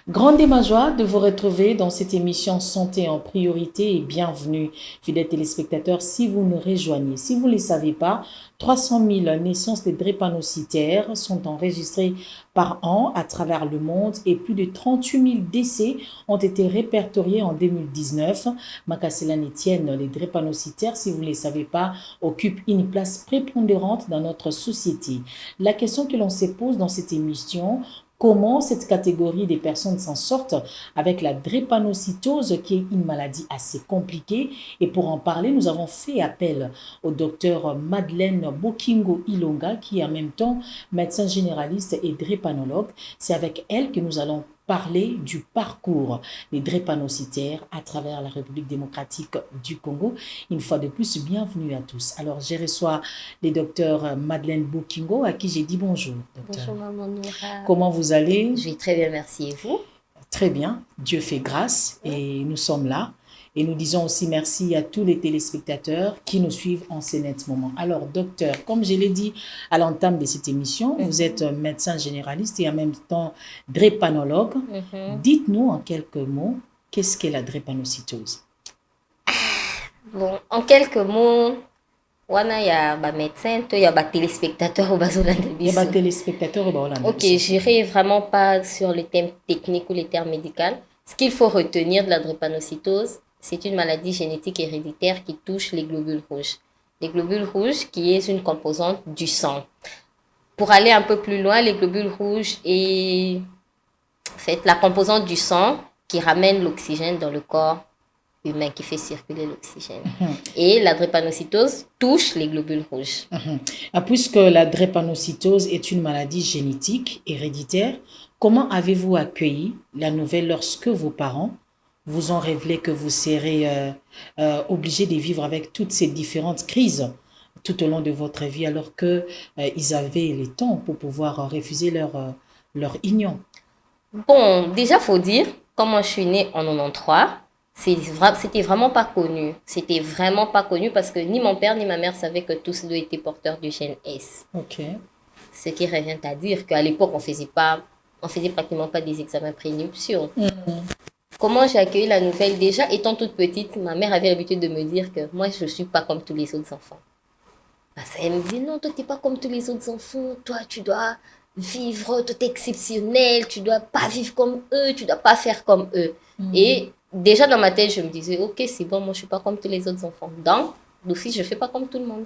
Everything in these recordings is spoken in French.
Grande est ma joie de vous retrouver dans cette émission Santé en priorité et bienvenue, fidèles téléspectateurs, si vous nous rejoignez. Si vous ne le savez pas, 300 000 naissances de drépanocytaires sont enregistrées par an à travers le monde et plus de 38 000 décès ont été répertoriés en 2019. Makasselan Etienne, les drépanocytaires, si vous ne le savez pas, occupent une place prépondérante dans notre société. La question que l'on se pose dans cette émission: comment cette catégorie des personnes s'en sortent avec la drépanocytose, qui est une maladie assez compliquée? Et pour en parler, nous avons fait appel au docteur Madeleine Bokingo Ilonga, qui est en même temps médecin généraliste et drépanologue. C'est avec elle que nous allons parler du parcours des drépanocytaires à travers la République démocratique du Congo. Une fois de plus, bienvenue à tous. Alors, je reçois les docteurs Madeleine Bokingo, à qui j'ai dit bonjour. Docteur. Bonjour Maman Noura. Comment vous allez? Je vais très bien, merci. Et vous? Très bien. Dieu fait grâce et nous sommes là. Et nous disons aussi merci à tous les téléspectateurs qui nous suivent en ce net moment. Alors, docteur, comme je l'ai dit à l'entame de cette émission, vous êtes médecin généraliste et en même temps drépanologue. Dites-nous en quelques mots, qu'est-ce qu'est la drépanocytose? Bon, en quelques mots, il y a des médecins, il y a des téléspectateurs au Bazola de Il y a des téléspectateurs au Bazola. Ok, je n'irai vraiment pas sur les termes techniques ou les termes médicaux. Ce qu'il faut retenir de la drépanocytose, c'est une maladie génétique héréditaire qui touche les globules rouges. Les globules rouges qui est une composante du sang. Pour aller un peu plus loin, les globules rouges est la composante du sang qui ramène l'oxygène dans le corps humain, qui fait circuler l'oxygène. Et la drépanocytose touche les globules rouges. Puisque la drépanocytose est une maladie génétique héréditaire, comment avez-vous accueilli la nouvelle lorsque vos parents vous ont révélé que vous serez obligé de vivre avec toutes ces différentes crises tout au long de votre vie, alors qu'ils avaient le temps pour pouvoir refuser leur union? Bon, déjà, il faut dire, comment je suis née en 93, c'était vraiment pas connu. C'était vraiment pas connu parce que ni mon père ni ma mère savaient que tous deux étaient porteurs du gène S. Ok. Ce qui revient à dire qu'à l'époque, on faisait pratiquement pas des examens prénuptiaux. Comment j'ai accueilli la nouvelle? Déjà, étant toute petite, ma mère avait l'habitude de me dire que moi, je ne suis pas comme tous les autres enfants. Parce qu'elle me dit, non, toi, tu n'es pas comme tous les autres enfants. Toi, tu dois vivre, toi, tu es exceptionnel. Tu ne dois pas vivre comme eux. Tu ne dois pas faire comme eux. Et déjà, dans ma tête, je me disais, ok, c'est bon, moi, je ne suis pas comme tous les autres enfants. Donc, d'office, je ne fais pas comme tout le monde.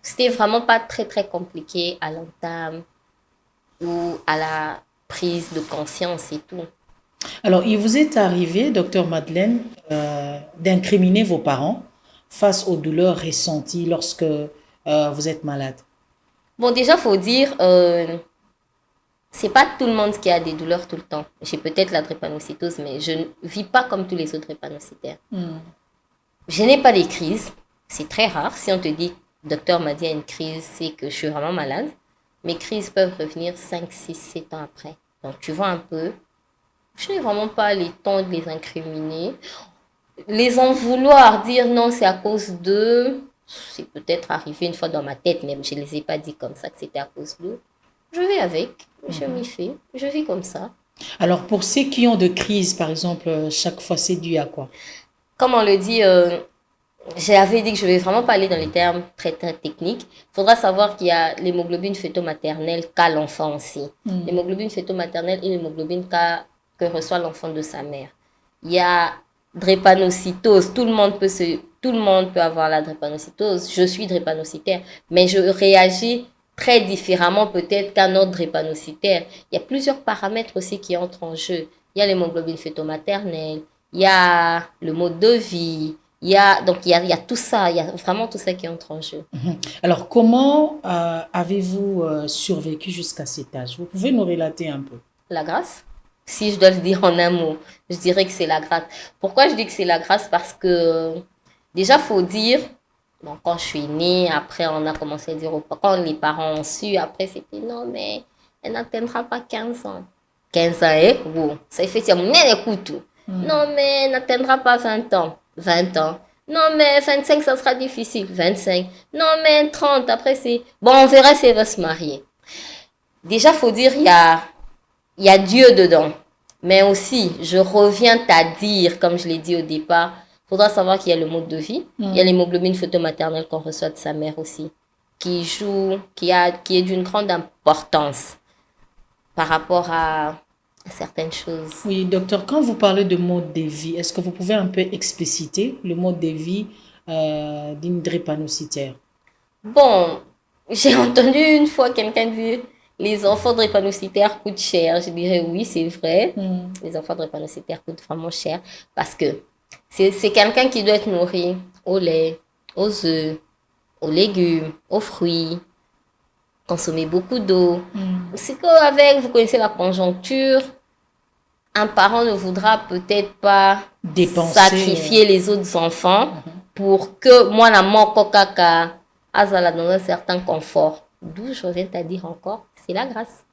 C'était vraiment pas très, très compliqué à l'entame ou à la prise de conscience et tout. Alors, il vous est arrivé, docteur Madeleine, d'incriminer vos parents face aux douleurs ressenties lorsque vous êtes malade? Bon, déjà, il faut dire, c'est pas tout le monde qui a des douleurs tout le temps. J'ai peut-être la drépanocytose, mais je ne vis pas comme tous les autres drépanocytaires. Je n'ai pas des crises. C'est très rare. Si on te dit, docteur m'a dit une crise, c'est que je suis vraiment malade. Mes crises peuvent revenir 5, 6, 7 ans après. Donc, tu vois un peu. Je n'ai vraiment pas le temps de les incriminer. Les en vouloir, dire non, c'est à cause d'eux, c'est peut-être arrivé une fois dans ma tête, mais je ne les ai pas dit comme ça que c'était à cause d'eux. Je vis avec, je m'y fais, je vis comme ça. Alors, pour ceux qui ont de crises, par exemple, chaque fois, c'est dû à quoi? Comme on le dit, j'avais dit que je ne vais vraiment pas aller dans les termes très, très techniques. Il faudra savoir qu'il y a l'hémoglobine fœto-maternelle qu'a l'enfant aussi. L'hémoglobine fœto-maternelle et l'hémoglobine que reçoit l'enfant de sa mère. Il y a drépanocytose, tout le monde peut avoir la drépanocytose. Je suis drépanocytaire, mais je réagis très différemment peut-être qu'un autre drépanocytaire. Il y a plusieurs paramètres aussi qui entrent en jeu. Il y a l'hémoglobine fœto-maternelle, il y a le mode de vie, il y a tout ça, il y a vraiment tout ça qui entre en jeu. Alors, comment avez-vous survécu jusqu'à cet âge? Vous pouvez nous relater un peu? La grâce? Si je dois le dire en un mot, je dirais que c'est la grâce. Pourquoi je dis que c'est la grâce? Parce que déjà, il faut dire, bon, quand je suis née, après on a commencé à dire, quand les parents ont su, après c'était non, mais elle n'atteindra pas 15 ans. 15 ans, wow, ça fait tiens, mais écoute, non, mais elle n'atteindra pas 20 ans. 20 ans. Non, mais 25, ça sera difficile. 25. Non, mais 30, après c'est, bon, on verra si elle va se marier. Déjà, il faut dire, il y a Dieu dedans. Mais aussi, je reviens à dire, comme je l'ai dit au départ, il faudra savoir qu'il y a le mode de vie. Il y a l'hémoglobine photomaternelle qu'on reçoit de sa mère aussi, qui joue, qui est d'une grande importance par rapport à certaines choses. Oui, docteur, quand vous parlez de mode de vie, est-ce que vous pouvez un peu expliciter le mode de vie d'une drépanocytaire? Bon, j'ai entendu une fois quelqu'un dire les enfants drépanocytaires coûtent cher. Je dirais oui, c'est vrai. Les enfants drépanocytaires coûtent vraiment cher parce que c'est quelqu'un qui doit être nourri au lait, aux œufs, aux légumes, aux fruits, consommer beaucoup d'eau. C'est qu'avec, vous connaissez la conjoncture, un parent ne voudra peut-être pas Dépenser, sacrifier les autres enfants pour que moi, la mort caca, azala dans un certain confort. D'où je reviens à dire encore, c'est la grâce.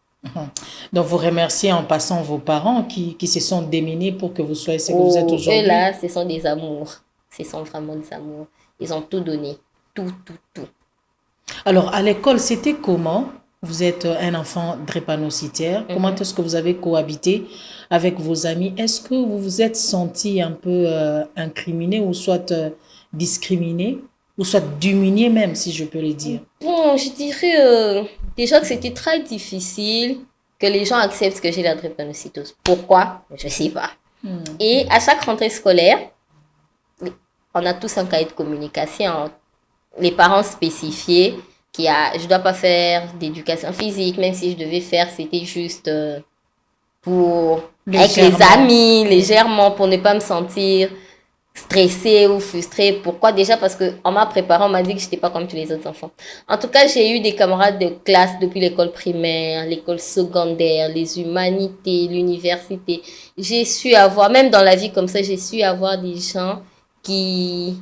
Donc, vous remerciez en passant vos parents qui se sont démenés pour que vous soyez ce que vous êtes aujourd'hui. Eux là, ce sont des amours. Ce sont vraiment des amours. Ils ont tout donné. Tout, tout, tout. Alors, à l'école, c'était comment? Vous êtes un enfant drépanocytaire. Comment est-ce que vous avez cohabité avec vos amis? Est-ce que vous vous êtes senti un peu incriminé ou soit discriminé ou soit diminué même, si je peux le dire? Bon, je dirais déjà que c'était très difficile que les gens acceptent que j'ai la drépanocytose. Pourquoi? Je ne sais pas. Et à chaque rentrée scolaire, on a tous un cahier de communication. Les parents spécifiaient je ne dois pas faire d'éducation physique, même si je devais faire, c'était juste pour avec les amis, légèrement, pour ne pas me sentir stressée ou frustrée. Pourquoi? Déjà parce qu'on m'a préparé, on m'a dit que je n'étais pas comme tous les autres enfants. En tout cas, j'ai eu des camarades de classe depuis l'école primaire, l'école secondaire, les humanités, l'université. J'ai su avoir, même dans la vie comme ça, j'ai su avoir des gens qui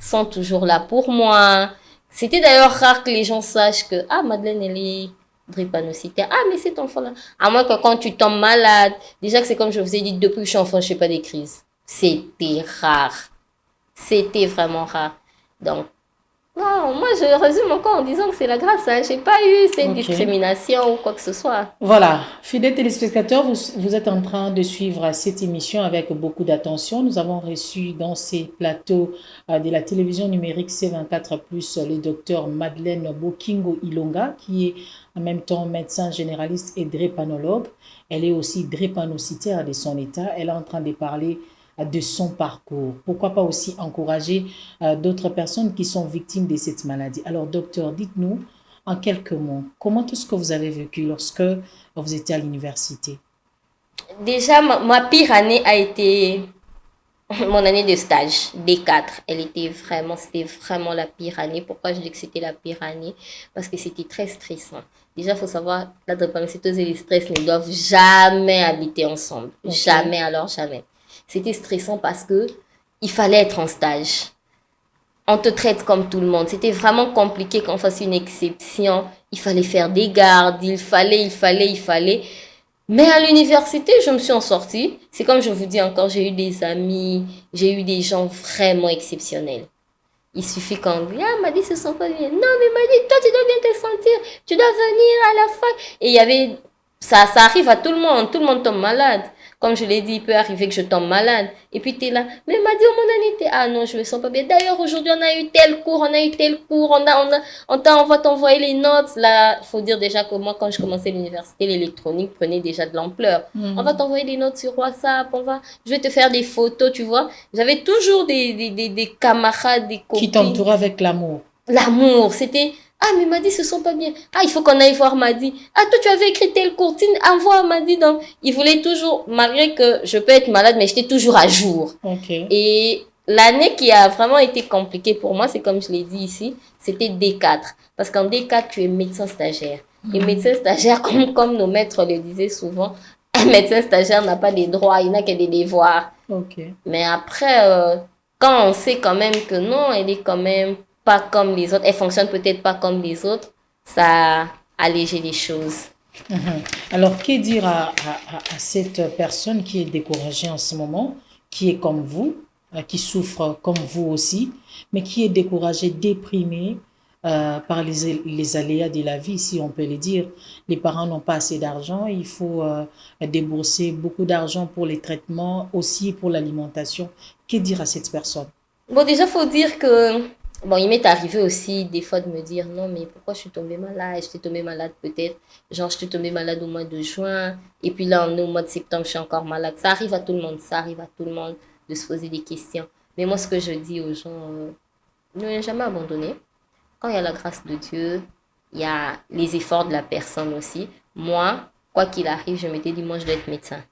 sont toujours là pour moi. C'était d'ailleurs rare que les gens sachent que Madeleine, elle est drépanocytaire. Mais cet enfant-là. À moins que quand tu tombes malade, déjà que c'est comme je vous ai dit, depuis que je suis enfant, je ne fais pas des crises. C'était rare. C'était vraiment rare. Donc, moi, je résume encore en disant que c'est la grâce. Je n'ai pas eu cette discrimination ou quoi que ce soit. Voilà. Fidèles téléspectateurs, vous êtes en train de suivre cette émission avec beaucoup d'attention. Nous avons reçu dans ces plateaux de la télévision numérique C24+, le docteur Madeleine Bokingo Ilonga, qui est en même temps médecin généraliste et drépanologue. Elle est aussi drépanocytaire de son état. Elle est en train de parler de son parcours. Pourquoi pas aussi encourager d'autres personnes qui sont victimes de cette maladie. Alors, docteur, dites-nous en quelques mots, comment est-ce que vous avez vécu lorsque vous étiez à l'université? Déjà, ma pire année a été mon année de stage, D4. C'était vraiment la pire année. Pourquoi je dis que c'était la pire année? Parce que c'était très stressant. Déjà, il faut savoir, la drépanocytose et le stress ne doivent jamais habiter ensemble. Jamais, alors jamais. C'était stressant parce que il fallait être en stage. On te traite comme tout le monde. C'était vraiment compliqué qu'on fasse une exception. Il fallait faire des gardes. Il fallait. Mais à l'université, je me suis en sortie. C'est comme je vous dis encore, j'ai eu des amis, j'ai eu des gens vraiment exceptionnels. Il suffit qu'on dise, m'a dit, ce sont pas bien. Non, mais m'a dit, toi, tu dois bien te sentir. Tu dois venir à la fac. Et il y avait, ça arrive à tout le monde tombe malade. Comme je l'ai dit, il peut arriver que je tombe malade. Et puis, tu es là. Mais m'a dit, oh, mon année, non, je me sens pas bien. D'ailleurs, aujourd'hui, on a eu tel cours, on va t'envoyer les notes. Là, faut dire déjà que moi, quand je commençais l'université, l'électronique prenait déjà de l'ampleur. On va t'envoyer des notes sur WhatsApp, je vais te faire des photos, tu vois. J'avais toujours des camarades, des copines. Qui t'entouraient avec l'amour. L'amour, c'était... mais m'a dit, ce sont pas bien. Il faut qu'on aille voir Madi. Toi, tu avais écrit tel cours. Envoie Madi. Donc, il voulait toujours, malgré que je peux être malade, mais j'étais toujours à jour. Et l'année qui a vraiment été compliquée pour moi, c'est comme je l'ai dit ici, c'était D4. Parce qu'en D4, tu es médecin stagiaire. Et médecin stagiaire, comme nos maîtres le disaient souvent, un médecin stagiaire n'a pas des droits, il n'a que des devoirs. Mais après, quand on sait quand même que non, elle est quand même pas comme les autres, elle fonctionne peut-être pas comme les autres, ça a allégé les choses. Alors, que dire à cette personne qui est découragée en ce moment, qui est comme vous, qui souffre comme vous aussi, mais qui est découragée, déprimée, par les aléas de la vie, si on peut le dire. Les parents n'ont pas assez d'argent, il faut débourser beaucoup d'argent pour les traitements, aussi pour l'alimentation. Que dire à cette personne? Bon, déjà, faut dire que, bon, il m'est arrivé aussi des fois de me dire, non, mais pourquoi je suis tombée malade? Je suis tombée malade peut-être, genre, je suis tombée malade au mois de juin, et puis là, on est au mois de septembre, je suis encore malade. Ça arrive à tout le monde, ça arrive à tout le monde de se poser des questions. Mais moi, ce que je dis aux gens, ne jamais abandonner. Quand il y a la grâce de Dieu, il y a les efforts de la personne aussi. Moi, quoi qu'il arrive, je m'étais dit, moi, je dois être médecin.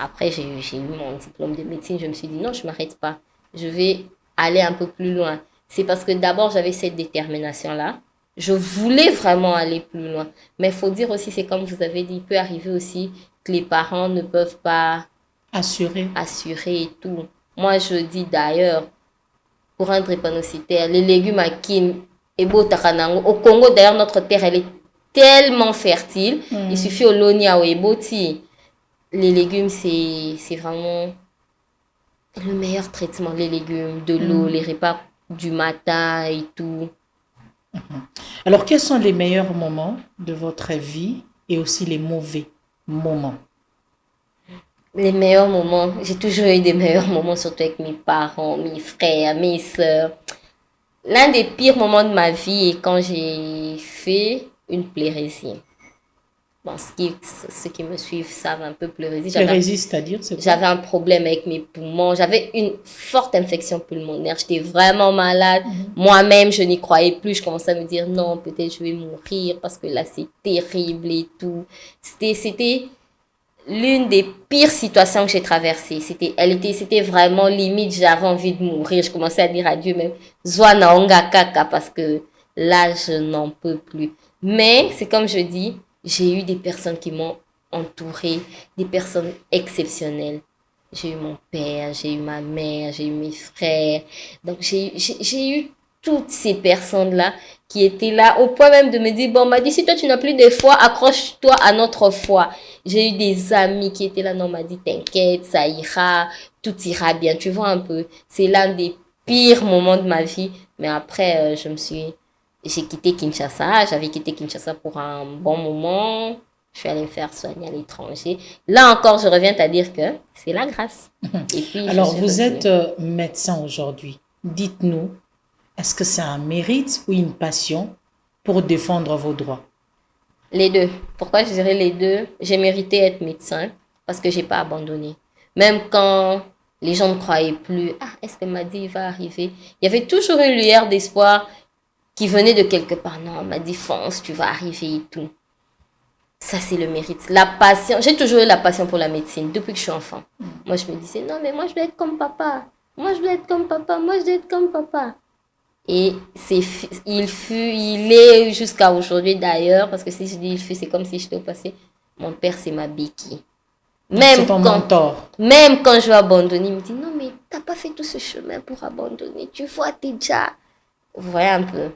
Après, j'ai eu mon diplôme de médecine, je me suis dit, non, je ne m'arrête pas. Je vais aller un peu plus loin. C'est parce que d'abord, j'avais cette détermination-là. Je voulais vraiment aller plus loin. Mais il faut dire aussi, c'est comme vous avez dit, il peut arriver aussi que les parents ne peuvent pas assurer et tout. Moi, je dis d'ailleurs, pour un drépanocytaire, les légumes à Kin et Botakanango, au Congo, d'ailleurs, notre terre, elle est tellement fertile. Il suffit au Lonia ou Eboti. Les légumes, c'est vraiment le meilleur traitement. Les légumes, de l'eau, les repas du matin et tout. Alors, quels sont les meilleurs moments de votre vie et aussi les mauvais moments? Les meilleurs moments, j'ai toujours eu des meilleurs moments, surtout avec mes parents, mes frères, mes soeurs. L'un des pires moments de ma vie est quand j'ai fait une pleurésie. Bon, ceux qui me suivent savent un peu pleurésie. Pleurésie, c'est-à-dire, c'est quoi? J'avais un problème avec mes poumons. J'avais une forte infection pulmonaire. J'étais vraiment malade. Moi-même, je n'y croyais plus. Je commençais à me dire, non, peut-être je vais mourir parce que là, c'est terrible et tout. C'était l'une des pires situations que j'ai traversées. C'était vraiment limite. J'avais envie de mourir. Je commençais à dire à Dieu même, Zwana onga kaka, parce que là, je n'en peux plus. Mais, c'est comme je dis, j'ai eu des personnes qui m'ont entourée, des personnes exceptionnelles. J'ai eu mon père, j'ai eu ma mère, j'ai eu mes frères. Donc, j'ai eu toutes ces personnes-là qui étaient là au point même de me dire, bon, m'a dit, si toi tu n'as plus de foi, accroche-toi à notre foi. J'ai eu des amis qui étaient là, non, m'a dit, t'inquiète, ça ira, tout ira bien. Tu vois un peu, c'est l'un des pires moments de ma vie. Mais après, j'ai quitté Kinshasa. J'avais quitté Kinshasa pour un bon moment. Je suis allée me faire soigner à l'étranger. Là encore, je reviens à dire que c'est la grâce. Et puis, alors, vous êtes médecin aujourd'hui. Dites-nous, est-ce que c'est un mérite ou une passion pour défendre vos droits? Les deux. Pourquoi je dirais les deux? J'ai mérité être médecin parce que j'ai pas abandonné. Même quand les gens ne croyaient plus, ah, est-ce que m'a dit il va arriver? Il y avait toujours une lueur d'espoir qui venait de quelque part. Non, m'a dit fonce, tu vas arriver et tout. Ça, c'est le mérite. La passion. J'ai toujours eu la passion pour la médecine depuis que je suis enfant. Moi, je me disais, non, mais moi, je dois être comme papa. Moi, je dois être comme papa. Moi, je dois être comme papa. Et il est jusqu'à aujourd'hui d'ailleurs, parce que si je dis il fut, c'est comme si j'étais au passé. Mon père, c'est ma béquille. C'est ton mentor. Même quand je vais abandonner, il me dit, non, mais t'as pas fait tout ce chemin pour abandonner. Tu vois, t'es déjà... Vous voyez un peu.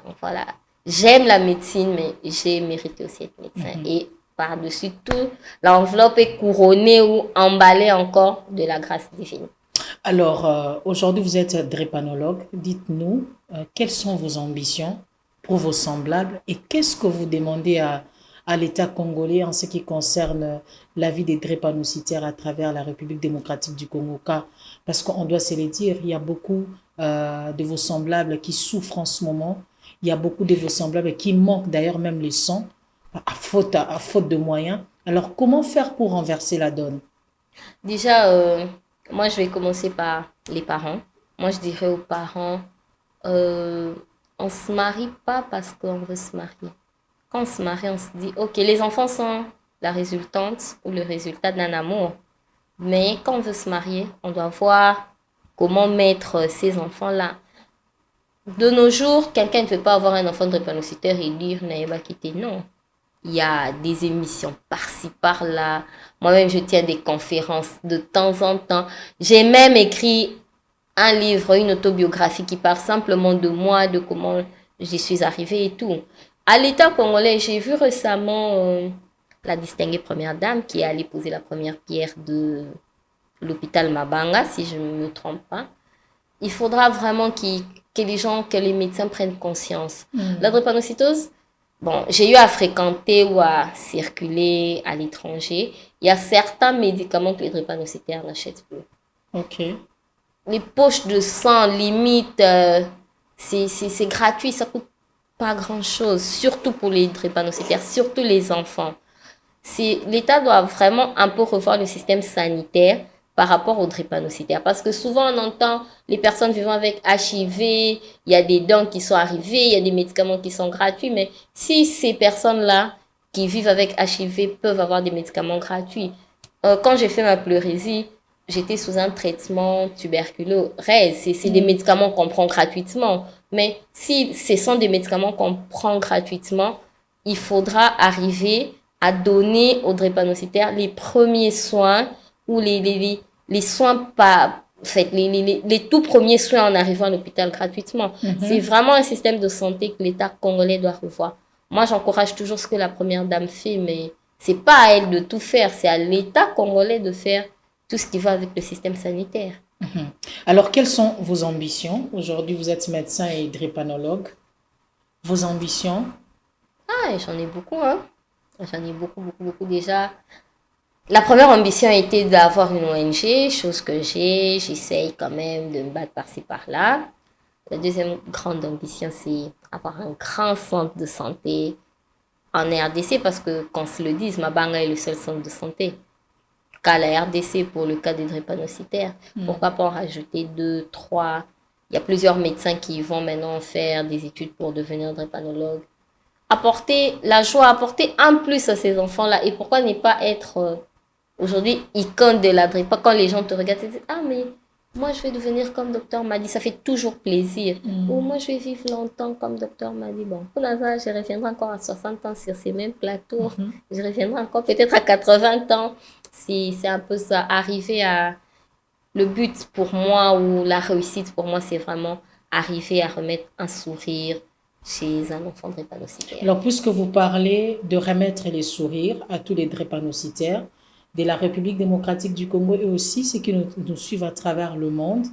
Donc voilà. J'aime la médecine, mais j'ai mérité aussi être médecin. Et par-dessus tout, l'enveloppe est couronnée ou emballée encore de la grâce divine. Alors, aujourd'hui, vous êtes drépanologue. Dites-nous, quelles sont vos ambitions pour vos semblables et qu'est-ce que vous demandez à l'État congolais en ce qui concerne la vie des drépanocytaires à travers la République démocratique du Congo? Parce qu'on doit se le dire, il y a beaucoup de vos semblables qui souffrent en ce moment. Il y a beaucoup de vos semblables qui manquent d'ailleurs même le sang à faute de moyens. Alors, comment faire pour renverser la donne? Déjà, moi, je vais commencer par les parents. Moi, je dirais aux parents, on ne se marie pas parce qu'on veut se marier. Quand on se marie, on se dit, ok, les enfants sont la résultante ou le résultat d'un amour. Mais quand on veut se marier, on doit voir comment mettre ces enfants-là. De nos jours, quelqu'un ne peut pas avoir un enfant de drépanocytaire et dire, n'ayez pas quitté. Non. Il y a des émissions par-ci, par-là. Moi-même, je tiens des conférences de temps en temps. J'ai même écrit un livre, une autobiographie qui parle simplement de moi, de comment j'y suis arrivée et tout. À l'État congolais, j'ai vu récemment la distinguée première dame qui est allée poser la première pierre de l'hôpital Mabanga, si je ne me trompe pas. Il faudra vraiment que les médecins prennent conscience. La drépanocytose, bon, j'ai eu à fréquenter ou à circuler à l'étranger. Il y a certains médicaments que les drépanocytaires n'achètent plus. Ok. Les poches de sang, limite, c'est gratuit, ça coûte pas grand-chose, surtout pour les drépanocytaires, surtout les enfants. L'État doit vraiment un peu revoir le système sanitaire par rapport aux drépanocytaires. Parce que souvent, on entend les personnes vivant avec HIV, il y a des dons qui sont arrivés, il y a des médicaments qui sont gratuits. Mais si ces personnes-là qui vivent avec HIV peuvent avoir des médicaments gratuits. Quand j'ai fait ma pleurésie, j'étais sous un traitement tuberculeux. C'est des médicaments qu'on prend gratuitement. Mais si ce sont des médicaments qu'on prend gratuitement, il faudra arriver à donner aux drépanocytaires les premiers soins ou les soins pas, en fait, les tout premiers soins en arrivant à l'hôpital gratuitement. C'est vraiment un système de santé que l'État congolais doit revoir. Moi, j'encourage toujours ce que la première dame fait, mais c'est pas à elle de tout faire, c'est à l'État congolais de faire tout ce qui va avec le système sanitaire. Alors, quelles sont vos ambitions? Aujourd'hui, vous êtes médecin et drépanologue. Vos ambitions? Ah, j'en ai beaucoup, hein. J'en ai beaucoup, beaucoup, beaucoup déjà. La première ambition a été d'avoir une ONG, chose que j'essaye quand même de me battre par-ci par-là. La deuxième grande ambition, c'est avoir un grand centre de santé en RDC, parce que, qu'on se le dise, Mabanga est le seul centre de santé qu'à la RDC pour le cas des drépanocytaires. Pourquoi pas en rajouter 2, 3? Il y a plusieurs médecins qui vont maintenant faire des études pour devenir drépanologue. Apporter la joie, apporter un plus à ces enfants-là. Et pourquoi ne pas être aujourd'hui icône de la drépanocytose? Quand les gens te regardent, ils disent, ah mais moi je vais devenir comme docteur Madi, ça fait toujours plaisir. Ou moi je vais vivre longtemps comme docteur Madi. Bon, pour l'instant, je reviendrai encore à 60 ans sur ces mêmes plateaux. Je reviendrai encore peut-être à 80 ans. C'est un peu ça, arriver à... Le but pour moi, ou la réussite pour moi, c'est vraiment arriver à remettre un sourire chez un enfant drépanocytaire. Alors, puisque vous parlez de remettre les sourires à tous les drépanocytaires de la République démocratique du Congo et aussi ceux qui nous suivent à travers le monde,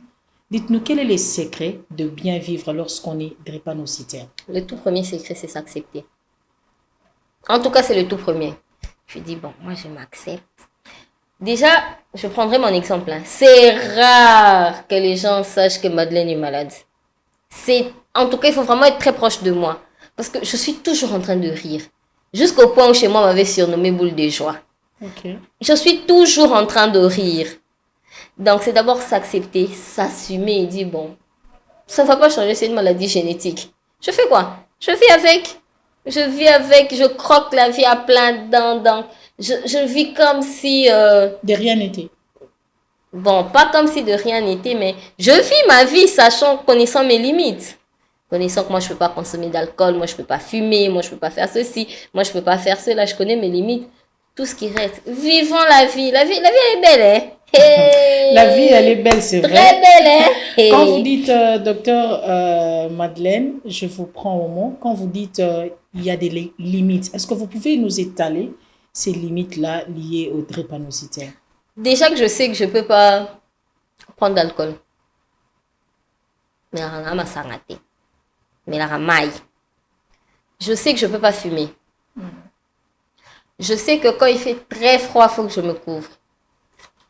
dites-nous quel est le secret de bien vivre lorsqu'on est drépanocytaire? Le tout premier secret, c'est s'accepter. En tout cas, c'est le tout premier. Je dis, bon, moi, je m'accepte. Déjà, je prendrai mon exemple. C'est rare que les gens sachent que Madeleine est malade. En tout cas, il faut vraiment être très proche de moi. Parce que je suis toujours en train de rire. Jusqu'au point où chez moi, on m'avait surnommé boule de joie. Okay. Je suis toujours en train de rire. Donc, c'est d'abord s'accepter, s'assumer et dire, bon, ça ne va pas changer, c'est une maladie génétique. Je fais quoi? Je vis avec. Je croque la vie à plein dents. Je vis comme si... de rien n'était. Bon, pas comme si de rien n'était, mais je vis ma vie connaissant mes limites. Connaissant que moi, je ne peux pas consommer d'alcool, moi, je ne peux pas fumer, moi, je ne peux pas faire ceci, moi, je ne peux pas faire cela, je connais mes limites. Tout ce qui reste. Vivons la vie. La vie, elle est belle, hein? Hey! La vie, elle est belle, c'est vrai. Très belle, hein? Hey! Quand vous dites, docteur Madeleine, je vous prends au mot, quand vous dites il y a des limites, est-ce que vous pouvez nous étaler ces limites-là liées aux drépanocytaires? Déjà que je sais que je ne peux pas prendre d'alcool. Mais la rama s'arrêter. Mais la ramaille. Je sais que je ne peux pas fumer. Je sais que quand il fait très froid, il faut que je me couvre.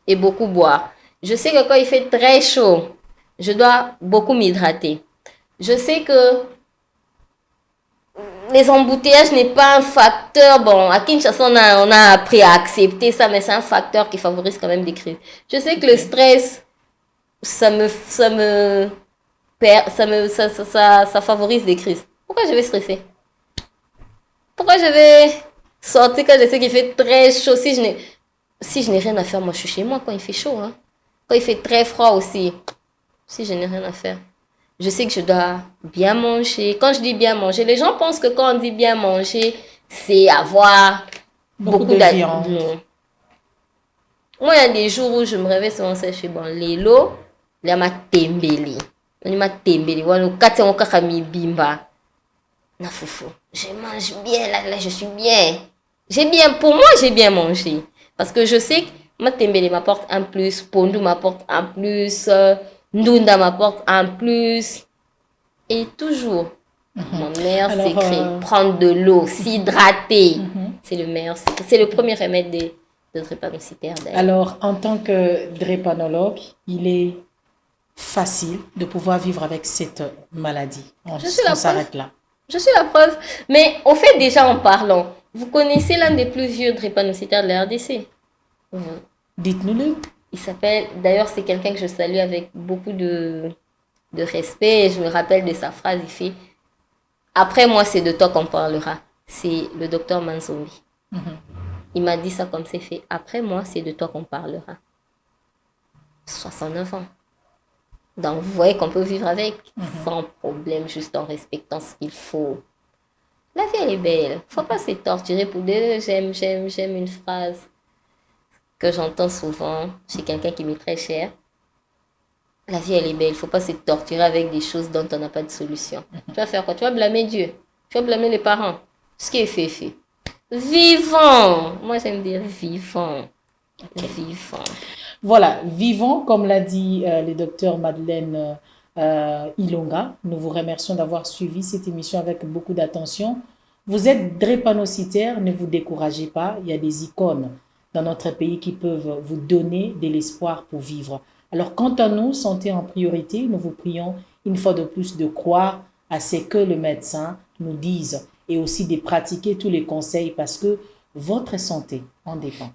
Et beaucoup boire. Je sais que quand il fait très chaud, je dois beaucoup m'hydrater. Je sais que les embouteillages n'est pas un facteur. Bon, à Kinshasa, on a appris à accepter ça, mais c'est un facteur qui favorise quand même des crises. Je sais que le stress, ça favorise des crises. Pourquoi je vais stresser? Pourquoi je vais sortir quand je sais qu'il fait très chaud? Si je n'ai rien à faire, moi je suis chez moi quand il fait chaud. Hein. Quand il fait très froid aussi, si je n'ai rien à faire. Je sais que je dois bien manger. Quand je dis bien manger, les gens pensent que quand on dit bien manger, c'est avoir beaucoup de viande. Moi, il y a des jours où je me réveille souvent, je suis bon, l'élo, il y a ma tembeli. Il y a ma tembeli. Na foufou. Je mange bien, là, je suis bien. Pour moi, j'ai bien mangé. Parce que je sais que ma tembele m'apporte un plus, Pondu m'apporte un plus, Ndunda m'apporte un plus. Et toujours, mon meilleur Alors, secret, prendre de l'eau, s'hydrater. C'est le meilleur secret. C'est le premier remède de drépanocytaire d'ailleurs. Alors, en tant que drépanologue, il est facile de pouvoir vivre avec cette maladie. On s'arrête là. Je suis la preuve. Mais au fait, déjà en parlant, vous connaissez l'un des plus vieux drépanocytaires de la RDC? Dites-nous-le. Il s'appelle, d'ailleurs, c'est quelqu'un que je salue avec beaucoup de respect. Et je me rappelle de sa phrase, il fait « Après moi, c'est de toi qu'on parlera ». C'est le docteur Manzombi. Il m'a dit ça comme c'est fait. « Après moi, c'est de toi qu'on parlera ». 69 ans. Donc, vous voyez qu'on peut vivre avec sans problème, juste en respectant ce qu'il faut. La vie, elle est belle. Faut pas se torturer pour dire j'aime une phrase que j'entends souvent chez quelqu'un qui m'est très cher. La vie, elle est belle. Faut pas se torturer avec des choses dont on n'a pas de solution. Tu vas faire quoi? Tu vas blâmer Dieu. Tu vas blâmer les parents. Ce qui est fait, est fait. Vivons. Moi, j'aime dire vivons. Vivons. Voilà, vivons, comme l'a dit le docteur Madeleine Ilonga. Nous vous remercions d'avoir suivi cette émission avec beaucoup d'attention. Vous êtes drépanocytaire, ne vous découragez pas. Il y a des icônes dans notre pays qui peuvent vous donner de l'espoir pour vivre. Alors, quant à nous, santé en priorité, nous vous prions une fois de plus de croire à ce que le médecin nous dise et aussi de pratiquer tous les conseils parce que votre santé en dépend.